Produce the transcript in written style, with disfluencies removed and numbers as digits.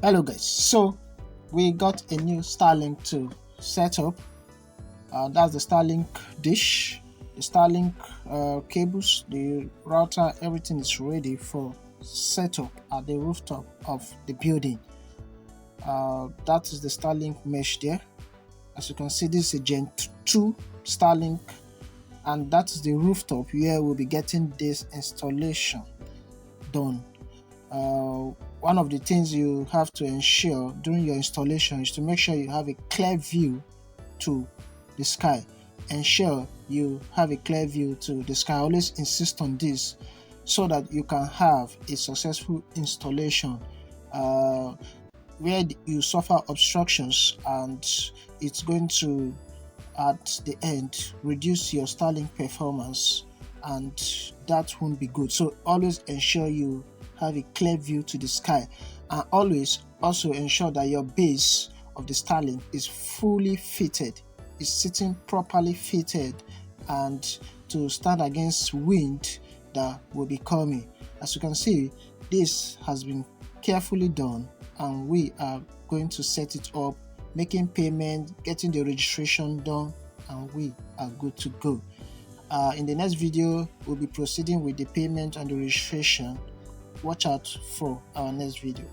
Hello guys, so we got a new Starlink to set up. That's the Starlink dish, the Starlink cables, the router, everything is ready for setup at the rooftop of the building. That is the Starlink mesh there. As you can see, this is a Gen 2 Starlink, and that is the rooftop where we'll be getting this installation done. One of the things you have to ensure during your installation is to make sure you have a clear view to the sky. Ensure you have a clear view to the sky. Always insist on this so that you can have a successful installation where you suffer obstructions, and it's going to at the end reduce your Starlink performance, and that won't be good. So always ensure you have a clear view to the sky, and always also ensure that your base of the Starlink is fully fitted, is sitting properly fitted, and to stand against wind that will be coming. As you can see, this has been carefully done, and we are going to set it up, making payment, getting the registration done, and we are good to go. In the next video, we'll be proceeding with the payment and the registration. Watch out for our next video.